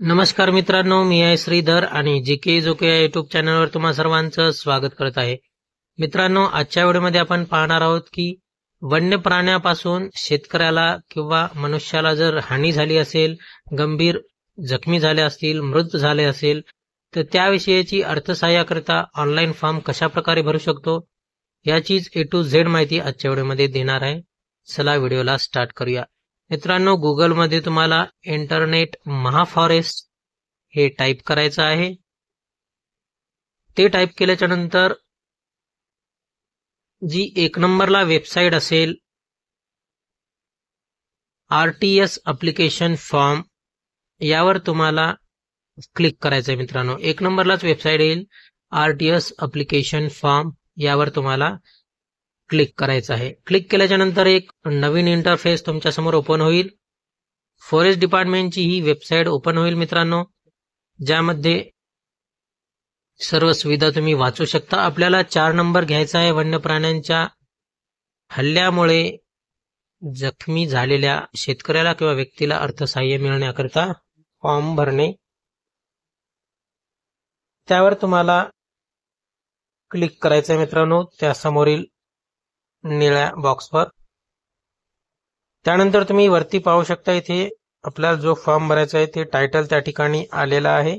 नमस्कार मित्रांनो, मी आहे श्रीधर आणि जीके जोके या युट्यूब चॅनलवर तुम्हा सर्वांचं स्वागत करत आहे. मित्रांनो, आजच्या व्हिडिओमध्ये आपण पाहणार आहोत की वन्य प्राण्यापासून शेतकऱ्याला किंवा मनुष्याला जर हानी झाली असेल, गंभीर जखमी झाले असतील, मृत झाले असेल, तर त्याविषयीची अर्थसहाय्याकरिता ऑनलाईन फॉर्म कशा प्रकारे भरू शकतो याचीच A to Z माहिती आजच्या व्हिडिओमध्ये देणार आहे. चला व्हिडिओला स्टार्ट करूया. मित्रांनो, गुगलमध्ये तुम्हाला इंटरनेट महाफॉरेस्ट हे टाईप करायचं आहे. ते टाईप केल्याच्या नंतर जी 1 नंबरला वेबसाईट असेल RTS अप्लिकेशन फॉर्म, यावर तुम्हाला क्लिक करायचं आहे. मित्रांनो, 1 नंबरलाच वेबसाईट येईल RTS अप्लिकेशन फॉर्म, यावर तुम्हाला क्लिक करायचं आहे. क्लिक केल्याच्या नंतर एक नवीन इंटरफेस तुमच्या समोर ओपन होईल. फॉरेस्ट डिपार्टमेंटची ही वेबसाईट ओपन होईल मित्रांनो, ज्यामध्ये सर्व सुविधा तुम्ही वाचू शकता. आपल्याला 4 नंबर घ्यायचा आहे. वन्य प्राण्यांच्या हल्ल्यामुळे जखमी झालेल्या शेतकऱ्याला किंवा व्यक्तीला अर्थसहाय्य मिळण्याकरिता फॉर्म भरणे, त्यावर तुम्हाला क्लिक करायचं आहे मित्रांनो, त्या समोरील निळ्या बॉक्सवर. त्यानंतर तुम्ही वरती पाहू शकता, इथे आपल्याला जो फॉर्म भरायचा आहे ते टायटल त्या ठिकाणी आलेला आहे.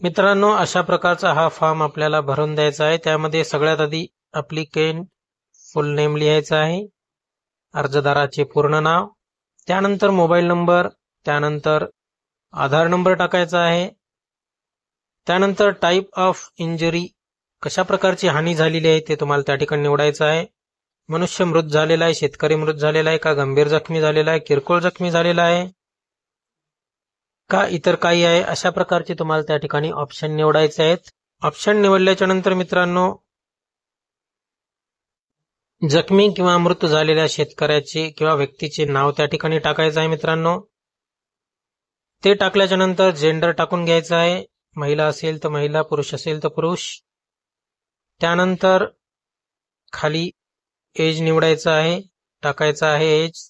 मित्रांनो, अशा प्रकारचा हा फॉर्म आपल्याला भरून द्यायचा आहे. त्यामध्ये सगळ्यात आधी अप्लिकेंट फुल नेम लिहायचं आहे, अर्जदाराचे पूर्ण नाव, त्यानंतर मोबाईल नंबर, त्यानंतर आधार नंबर टाकायचा आहे, त्यानंतर टाईप ऑफ इंजरी, कशा प्रकारची हानी झालेली आहे ते तुम्हाला त्या ठिकाणी निवडायचं आहे. मनुष्य मृत झालेला आहे, शेतकरी मृत झालेला आहे का, गंभीर जखमी झालेला आहे, किरकोळ जखमी झालेला आहे का इतर काही आहे, अशा प्रकारचे तुम्हाला त्या ठिकाणी ऑप्शन निवडायचे आहेत. ऑप्शन निवडल्याच्या नंतर मित्रांनो, जखमी किंवा मृत झालेल्या शेतकऱ्याचे किंवा व्यक्तीचे नाव त्या ठिकाणी टाकायचं आहे मित्रांनो. ते टाकल्याच्या नंतर जेंडर टाकून घ्यायचं आहे. महिला असेल तर महिला, पुरुष असेल तर पुरुष. त्यानंतर खाली एज निवडायचं आहे, टाकायचं आहे एज.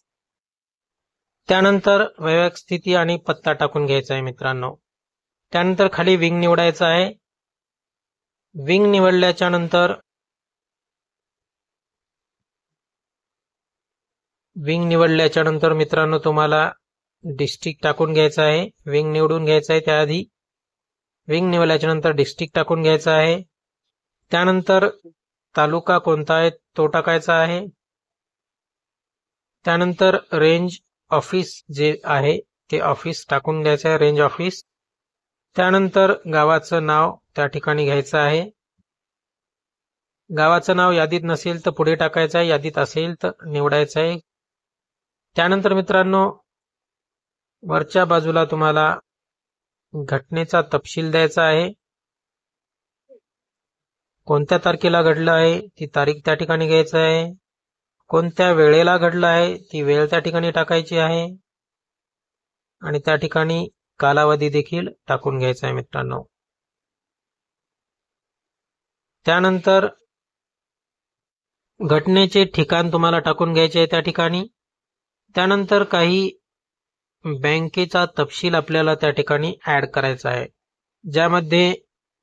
त्यानंतर वैवाहिक स्थिती आणि पत्ता टाकून घ्यायचा आहे मित्रांनो. त्यानंतर खाली विंग निवडायचं आहे. विंग निवडल्याच्या नंतर मित्रांनो तुम्हाला डिस्ट्रिक्ट टाकून घ्यायचं आहे. विंग निवडून घ्यायचं आहे, त्याआधी विंग निवडल्याच्या नंतर डिस्ट्रिक्ट टाकून घ्यायचं आहे. त्यानंतर तालुका कोणता आहे तो टाकायचा आहे. त्यानंतर रेंज ऑफिस जे आहे ते ऑफिस टाकून द्यायचं आहे, रेंज ऑफिस. त्यानंतर गावाचं नाव त्या ठिकाणी घ्यायचं आहे. गावाचं नाव यादीत नसेल तर पुढे टाकायचं आहे, यादीत असेल तर निवडायचं आहे. त्यानंतर मित्रांनो, वरच्या बाजूला तुम्हाला घटनेचा तपशील द्यायचा आहे. कोणत्या तारखेला घडलं आहे ती तारीख त्या ठिकाणी घ्यायचं आहे. कोणत्या वेळेला घडलं आहे ती वेळ त्या ठिकाणी टाकायची आहे आणि त्या ठिकाणी कालावधी देखील टाकून घ्यायचा आहे मित्रांनो. त्यानंतर घटनेचे ठिकाण तुम्हाला टाकून घ्यायचे आहे त्या ठिकाणी. त्यानंतर काही बँकेचा तपशील आपल्याला त्या ठिकाणी ऍड करायचा आहे, ज्यामध्ये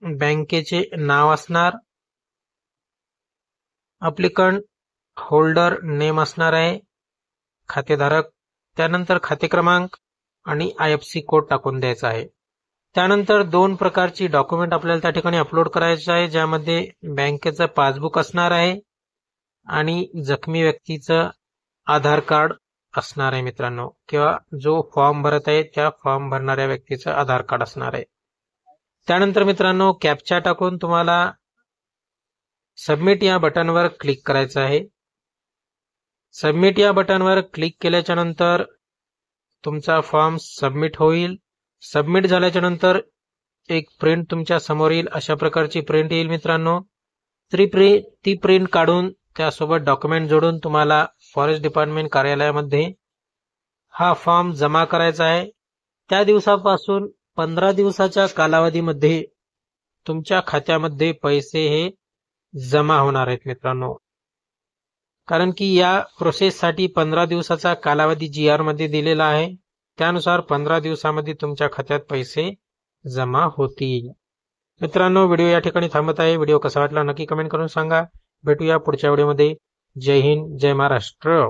बँकेचे नाव असणार, अप्लिकंट होल्डर नेम असणार आहे, खातेधारक, त्यानंतर खाते क्रमांक आणि IFSC कोड टाकून द्यायचा आहे. त्यानंतर 2 प्रकारची डॉक्युमेंट आपल्याला त्या ठिकाणी अपलोड करायचे आहे, ज्यामध्ये बँकेचं पासबुक असणार आहे आणि जखमी व्यक्तीचं आधार कार्ड असणार आहे मित्रांनो, किंवा जो फॉर्म भरत आहे त्या फॉर्म भरणाऱ्या व्यक्तीचं आधार कार्ड असणार आहे. त्यानंतर मित्रांनो, कॅप्चा टाकून तुम्हाला सबमिट या बटनवर क्लिक करायचं आहे. सबमिट या बटनवर क्लिक केल्याच्या नंतर तुमचा फॉर्म सबमिट होईल. सबमिट झाल्याच्या नंतर एक प्रिंट तुमच्या समोर येईल, अशा प्रकारची प्रिंट येईल मित्रांनो. ती प्रिंट काढून त्यासोबत डॉक्युमेंट जोडून तुम्हाला फॉरेस्ट डिपार्टमेंट कार्यालयामध्ये हा फॉर्म जमा करायचा आहे. त्या दिवसापासून 15 दिवसाच्या कालावधीमध्ये तुमच्या खात्यामध्ये पैसे हे जमा होणार आहेत मित्रांनो. कारण की या प्रोसेससाठी 15 दिवसाचा कालावधी GR मध्ये दिलेला आहे. त्यानुसार 15 दिवसामध्ये तुमच्या खात्यात पैसे जमा होतील. मित्रांनो, व्हिडिओ या ठिकाणी थांबत आहे. व्हिडिओ कसा वाटला नक्की कमेंट करून सांगा. भेटूया पुढच्या व्हिडिओमध्ये. जय हिंद, जय महाराष्ट्र.